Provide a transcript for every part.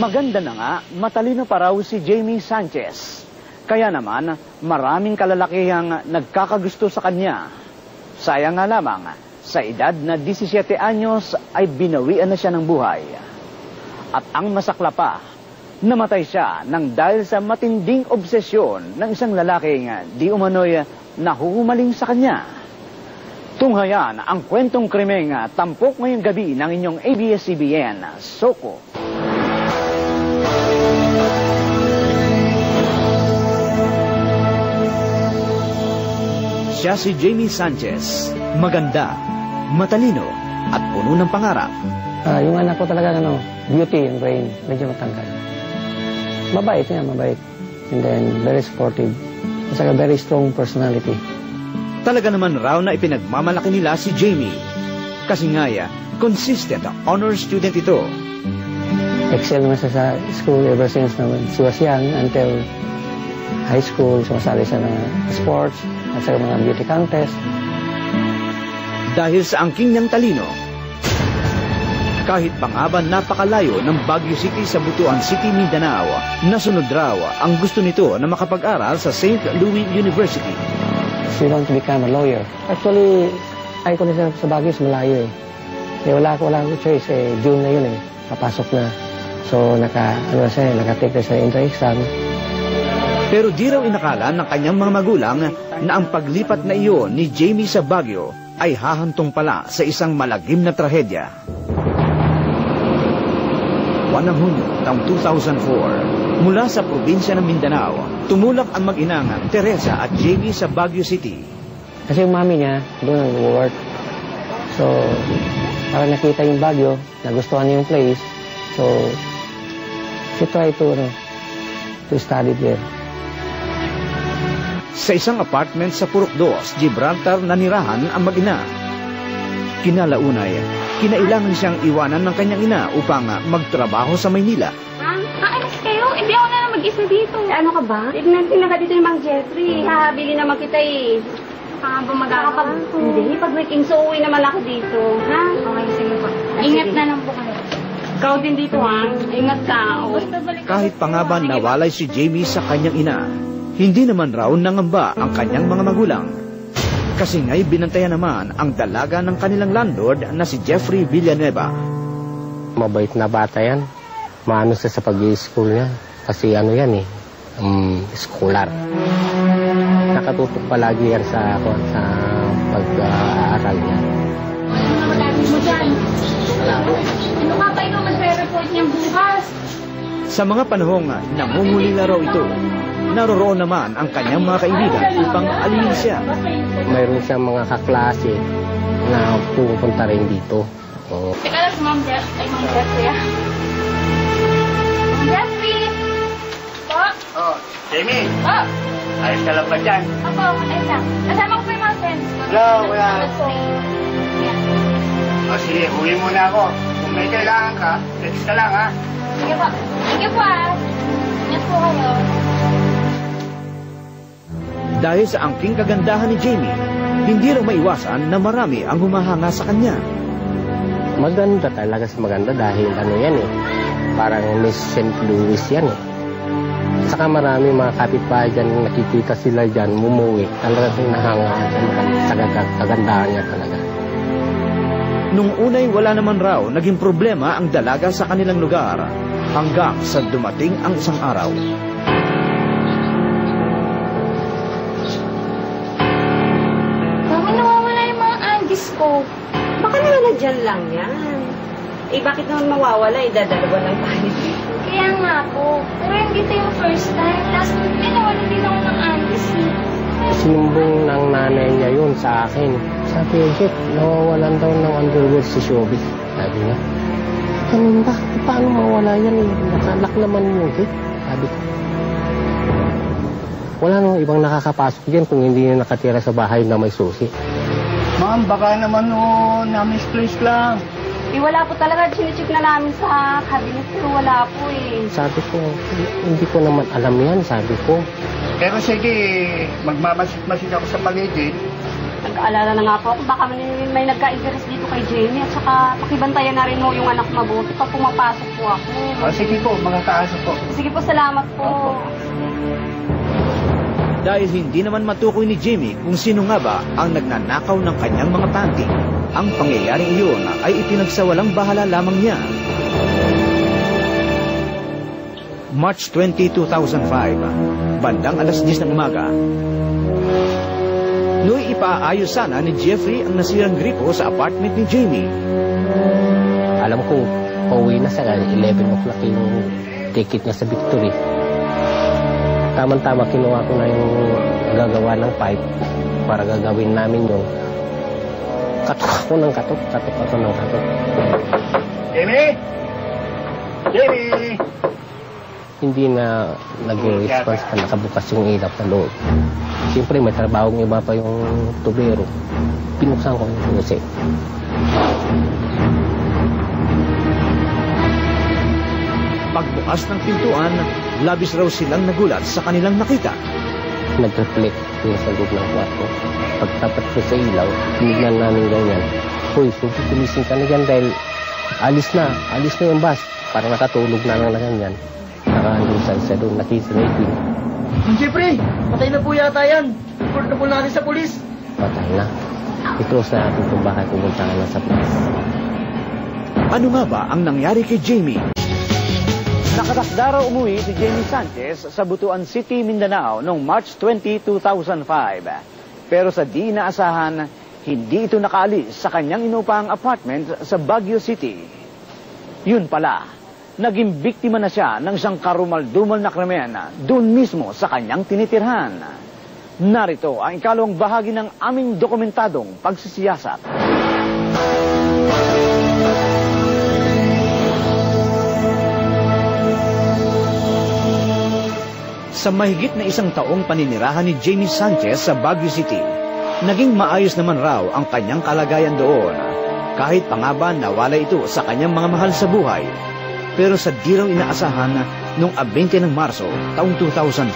Maganda na nga, matalino pa raw si Jamie Sanchez. Kaya naman, maraming kalalakihang nagkakagusto sa kanya. Sayang nga lamang, sa edad na 17 anyos ay binawian na siya ng buhay. At ang masakla pa, namatay siya nang dahil sa matinding obsesyon ng isang lalaking di umano'y nahuhumaling sa kanya. Tunghayan ang kwentong krimeng tampok ngayong gabi ng inyong ABS-CBN, Soko. Siya si Jamie Sanchez, maganda, matalino, at puno ng pangarap. Yung anak ko talaga, beauty and brain, medyo matangkad. Mabait niya, mabait. And then, very sportive. At saka very strong personality. Talaga naman raw na ipinagmamalaki nila si Jamie. Kasi nga, consistent honor student ito. Excel naman siya sa school ever since naman. She was young until high school. Sumasali sa mga sports at sa mga beauty contest. Dahil sa angking niyang talino, kahit pa nga ba napakalayo ng Baguio City sa Butuan City, Mindanao, nasunod raw ang gusto nito na makapag-aral sa St. Louis University. She want to become a lawyer. Actually, ay ko na sa Baguio, malayo eh. Wala ko choice eh. June na yun eh. Papasok na. So, naka-take na sa inter-exam. Pero di raw inakala ng kanyang mga magulang na ang paglipat na iyon ni Jamie sa Baguio ay hahantong pala sa isang malagim na trahedya. 1 Hunyo taong 2004, mula sa probinsya ng Mindanao, tumulak ang mag-inang Teresa at Jamie sa Baguio City. Kasi yung mami niya, doon nag-work. So, para nakita yung Baguio, nagustuhan niya yung place. So, she tried to study there. Sa isang apartment sa Purok 2, Gibraltar, nanirahan ang mag-ina. Kinalaunay, kinailangan siyang iwanan ng kanyang ina upang magtrabaho sa Maynila. Aalis kayo? Hindi ako na mag-isa dito. Ano ka ba? Tignan ka dito yung Mang Jeffrey. Habili naman kita eh. Bumagagawa? Hindi, pag weekend so uwi naman ako dito. Ha? Okay, sige po. Ingat na lang po kayo. Ikaw din dito ha. Ingat ka. Kahit pa nga ba nawalay si Jamie sa kanyang ina, hindi naman raw nangamba ang kanyang mga magulang. Kasi nga'y binantayan naman ang dalaga ng kanilang landlord na si Jeffrey Villanueva. Mabait na bata yan. Maano siya sa pag-i-school niya. Kasi yan eh, scholar. Nakatutok palagi yan sa pag-aaral niya. Ano magagawa mo dyan? Ano ka ba ikaw magre-report niyang bukas? Sa mga panahong namumulila raw ito, naroroon naman ang kanyang mga kaibigan upang alinin siya. Mayroon siyang mga kaklase na pupunta rin dito. Teka lang si Ma'am Jeffrey. Ma'am Jeffrey! Po? Oh, Jamie! Oh! Ayos ka lang ba dyan? Ako, ayos lang. Kasama ko po yung mga friends ko. Hello, kuya. O sige, uwi muna ako. Kung may kailangan ka, text ka lang ha. Sige po. Sige po ah. Ingat po kayo. Dahil sa angking kagandahan ni Jamie, hindi raw maiwasan na marami ang humahanga sa kanya. Maganda talaga sa maganda dahil yan eh. Parang Miss St. Louis yan eh. Saka marami mga kapitbahay dyan, nakikita sila dyan, mumuwi. Talagang nahangaan sa kagandahan niya talaga. Nung unay wala naman raw naging problema ang dalaga sa kanilang lugar hanggang sa dumating ang isang araw. Bakit nawawala yung mga Andes ko? Baka naman nandyan lang yan. Eh, bakit naman mawawala? Dadalawa lang tayo. Kaya nga po. Pero hindi ito yung first time. Last month din nawala din ako ng Andes eh. Sinumbong ng nanay niya yun sa akin. Sabi niya, Jeff, nawawalan daw ng underwear si Shelby. Sabi niya, ganun ba? Paano mawala yan eh? Nakalak naman yung Jeff. Sabi ko. Wala nang ibang nakakapasok dyan kung hindi nyo nakatira sa bahay na may susi. Ma'am, baka naman na-misplace lang. Eh, wala po talaga. Chine-check na namin sa cabinet pero wala po eh. Sabi ko, hindi ko naman alam yan, sabi ko. Pero sige, magmamasid-masid ako sa paligid. Nag-aalala na nga po ako, baka may nagka-interest dito kay Jamie at saka pakibantayan na rin mo yung anak mabuti pag pumapasok po ako. Sige po, mga kaasa po. Sige po, salamat po. Dahil hindi naman matukoy ni Jamie kung sino nga ba ang nagnanakaw ng kanyang mga panty, ang pangyayaring iyon ay ipinagsawalang bahala lamang niya. March 20, 2005, bandang alas 10 ng umaga. Noy ipaayos sana ni Jeffrey ang nasirang gripo sa apartment ni Jamie. Alam ko, pauwi na siya. 11 o'clock yung ticket niya sa Victory. Tama-tama kinuha ko na yung gagawa ng pipe para gagawin namin yung katok ako ng katok ako ng katok. Jamie! Jamie! Hindi na nag-response pa, nakabukas yung ilap sa loob. Siyempre may trabahong iba pa yung tubero. Pinuksan ko yung susi. Pagbukas ng pintuan, labis raw silang nagulat sa kanilang nakita. Nag-reflect yung sa loob ng kwarto. Pagtapat ko sa ilaw, tinignan namin ganyan. Hoy, sumising ka na dyan dahil alis na yung bus. Parang nakatulog na lang na ganyan. Nakahandusal siya doon, nakisirapin. Jeffrey, patay na po yata yan. Report na po natin sa polis. Patay na. I-close na natin kung bakit pumunta ka na sa police. Ano nga ba ang nangyari kay Jamie? Nakatakda raw umuwi si Jamie Sanchez sa Butuan City, Mindanao noong March 20, 2005. Pero sa di inaasahan, hindi ito nakaalis sa kanyang inupang apartment sa Baguio City. Yun pala, naging biktima na siya ng isang karumal-dumal na krimen doon mismo sa kanyang tinitirhan. Narito ang ikalawang bahagi ng aming dokumentadong pagsisiyasat. Sa mahigit na isang taong paninirahan ni Jamie Sanchez sa Baguio City, naging maayos naman raw ang kanyang kalagayan doon. Kahit pa nga ba nawala ito sa kanyang mga mahal sa buhay. Pero sa di raw inaasahan, noong 20 ng Marso, taong 2005,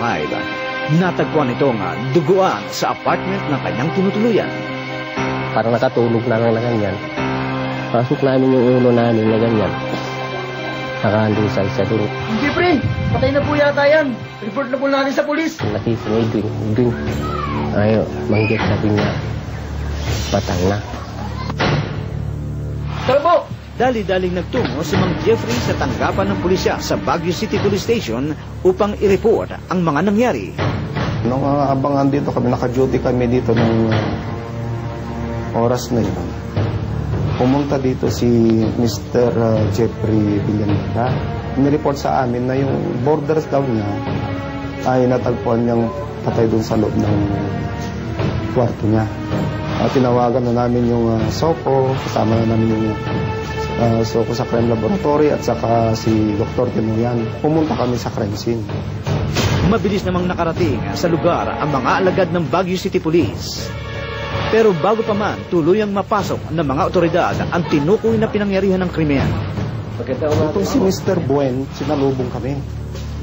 natagpuan itong duguan sa apartment ng kanyang tinutuluyan. Parang nakatulog na lang na ganyan. Pasok namin yung ulo namin na ganyan. Nakahandusal siya doon. Jeffrey, patay na po yata yan. Report na po natin sa polis. Nakisirapin. Ayaw, manggit sabi niya. Patay na. Tara po! Dali-daling nagtungo si Mang Jeffrey sa tanggapan ng pulisya sa Baguio City Police Station upang i-report ang mga nangyari. Nung abangan dito kami, naka-duty kami dito ng oras na yun. Pumunta dito si Mr. Jeffrey Villanueva. Nireport sa amin na yung borders daw niya ay natagpuan niyang patay doon sa loob ng kwarto niya. Tinawagan na namin yung SOCO, kasama na namin yung SOCO sa crime laboratory at saka si Dr. Tinuyan. Pumunta kami sa crime scene. Mabilis namang nakarating sa lugar ang mga alagad ng Baguio City Police. Pero bago pa man tuluyang mapasok ng mga otoridad ang tinukoy na pinangyarihan ng krimen. Itong si Mr. Buen, sinalubong kami.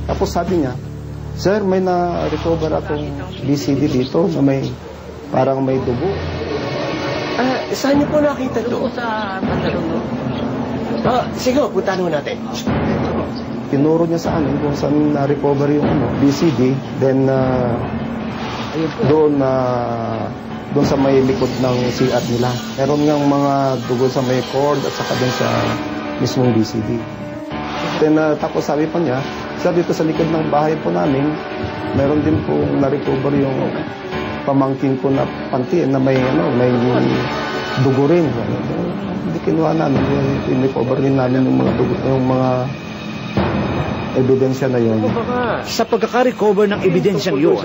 Tapos sabi niya, Sir, may na-recover akong BCD dito na may parang may dugo. Saan niyo po nakita to? Sa Pantalon. Sige, puntahan natin. Tinuro niya sa amin kung saan na-recover yung BCD. Then, doon sa may likod ng CR nila. Meron ngang mga dugo sa may cord at saka doon sa mismong BCD. Then, tapos sabi pa niya, dito sa likod ng bahay po namin, meron din po na-recover yung pamangkin ko na panty na may dugo rin. Hindi kinuha namin, in-recover din namin yung mga dugo, yung mga ebidensya na yun. Sa pagkaka-recover ng ebidensyang iyon,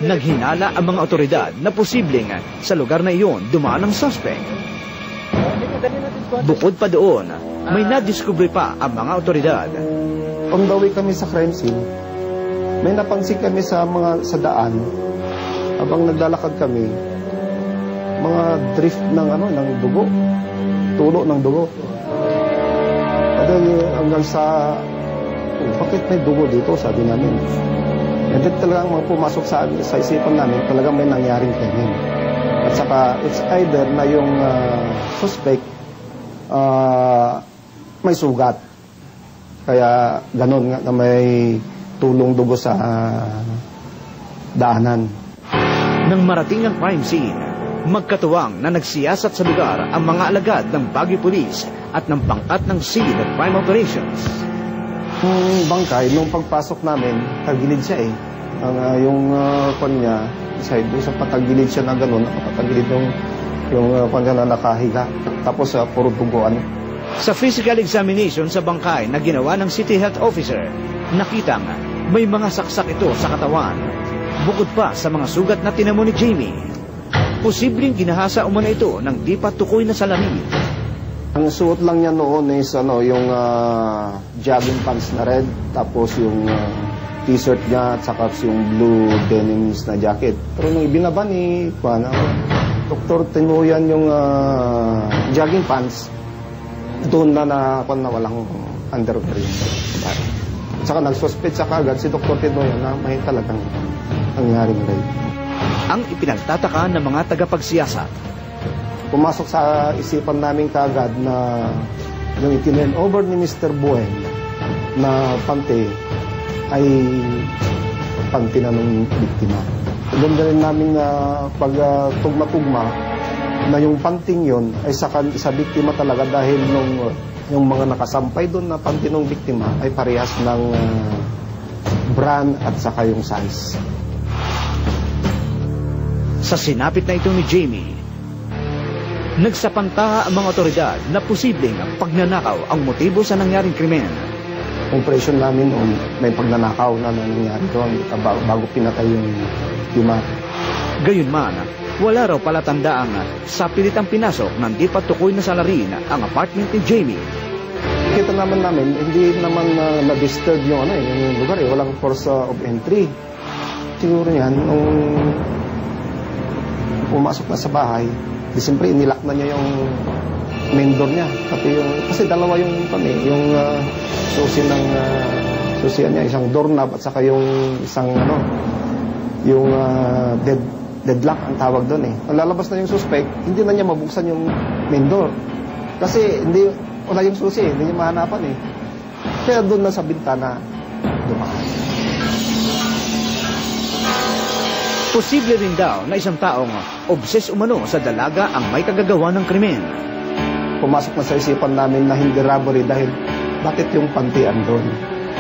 naghinala ang mga otoridad na posibleng sa lugar na iyon dumaan ang suspect. Bukod pa doon, may nadiskubre pa ang mga otoridad. On the way kami sa crime scene, may napansin kami sa daan, habang naglalakad kami, mga drift ng dugo, tulo ng dugo. Hanggang sa bakit may dugo dito, sabi namin. And then talagang pumasok sa isipan namin, talagang may nangyaring krimen. At saka it's either na yung suspect may sugat. Kaya ganon nga na may tulong dugo sa daanan. Nang marating ang crime scene, magkatuwang na nagsiyasat sa lugar ang mga alagad ng Baguio Police at ng pangkat ng Scene of Crime Operations. Yung bangkay, nung pagpasok namin, tagilid siya eh. Yung kanya, sa patagilid siya na gano'n, nakapatagilid yung kanya na nakahiga. Tapos puro duguan. Sa physical examination sa bangkay na ginawa ng City Health Officer, nakitang may mga saksak ito sa katawan. Bukod pa sa mga sugat na tinamo ni Jamie, posibleng ginahasa umano ito ng di pa tukoy na salamin. Ang suot lang niya noon is yung jogging pants na red, tapos yung t-shirt niya at saka yung blue denims na jacket. Pero nung ibinaba ni Dr. Tinuyan yung jogging pants, doon na walang underwear yung babae. Saka nagsuspect sa kagad si Dr. Tinuyan na may talagang nangyaring rape. Ang ipinagtataka ng mga tagapagsiyasat, pumasok sa isipan namin kagad na yung itinend over ni Mr. Buen na panty ay panty na ng biktima. Ganda rin namin na pag tugma-tugma na yung panting yun ay sa biktima talaga dahil yung mga nakasampay doon na panty ng biktima ay parehas ng brand at saka yung size. Sa sinapit na ito ni Jamie, nagsapantaha ang mga otoridad na posibleng pagnanakaw ang motibo sa nangyaring krimen. Impression namin may pagnanakaw na nangyari doon bago pinatay yung biktima. Gayunman, wala raw palatandaang sa pilitang pinasok ng di pa tukoy na salarin ang apartment ni Jamie. Kita naman namin, hindi naman na-disturb yung lugar eh. Walang force of entry. Siguro yan, nung pumasok na sa bahay, siyempre inilak na niya yung main door niya. Kasi dalawa yung susian niya, isang doorknob at saka yung isang yung deadlock ang tawag doon eh. Lalabas na yung suspect, hindi na niya mabuksan yung main door. Kasi wala yung susi, hindi niya mahanapan eh. Kaya doon na sa bintana dumaan. Posible rin daw na isang taong obses umano sa dalaga ang may kagagawa ng krimen. Pumasok na sa isipan namin na hindi robbery dahil bakit yung pantian doon?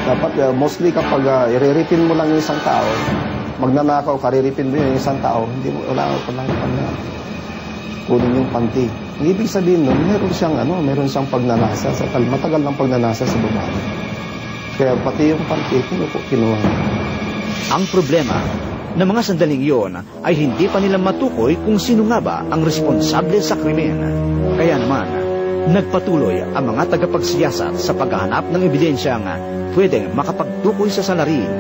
Dapat mostly kapag iriripin mo lang yung isang tao, magnanakaw, kariripin mo yung isang tao, hindi mo wala ka lang kunin yung panty. Ibig sabihin nun, meron siyang pagnanasa, matagal ng pagnanasa sa babae. Kaya pati yung panty, kinuha. Ang problema na mga sandaling iyon ay hindi pa nila matukoy kung sino nga ba ang responsable sa krimen. Kaya naman, nagpatuloy ang mga tagapagsiyasat sa paghahanap ng ebidensyang pwedeng makapagtukoy sa salarin.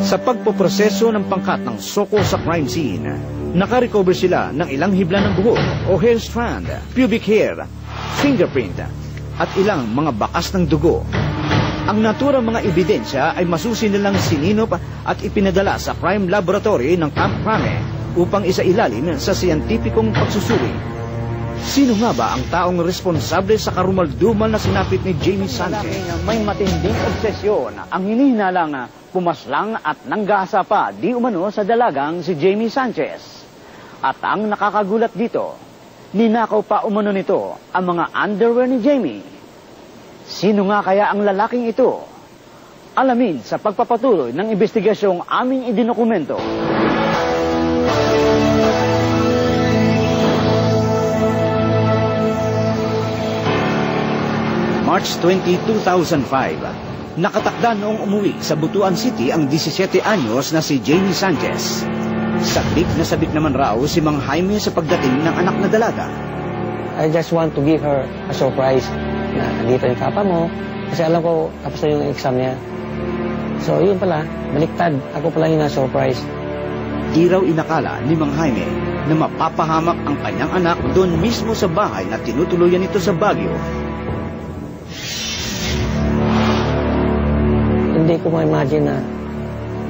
Sa pagpoproseso ng pangkat ng soko sa crime scene, nakarecover sila ng ilang hibla ng buhok o hair strand, pubic hair, fingerprint, at ilang mga bakas ng dugo. Ang naturang mga ebidensya ay masusi nilang sininop at ipinadala sa crime laboratory ng Camp Crame upang isailalim sa siyentipikong pagsusuri. Sino nga ba ang taong responsable sa karumaldumal na sinapit ni Jamie Sanchez? May matinding obsesyon ang hinihinalang pumaslang at nanggasa pa di umano sa dalagang si Jamie Sanchez. At ang nakakagulat dito, ninakaw pa umano nito ang mga underwear ni Jamie. Sino nga kaya ang lalaking ito? Alamin sa pagpapatuloy ng investigasyong aming idinokumento. March 20, 2005, nakatakda noong umuwi sa Butuan City ang 17 anyos na si Jamie Sanchez. Sabik naman raw si Mang Jaime sa pagdating ng anak na dalaga. I just want to give her a surprise na nandito yung papa mo kasi alam ko tapos na yung exam niya. So yun pala, baliktad. Ako pala yung na-surprise. Di raw inakala ni Mang Jaime na mapapahamak ang kanyang anak doon mismo sa bahay na tinutuluyan nito sa Baguio. Hindi ko ma-imagine na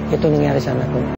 ito nangyari sa anak ko.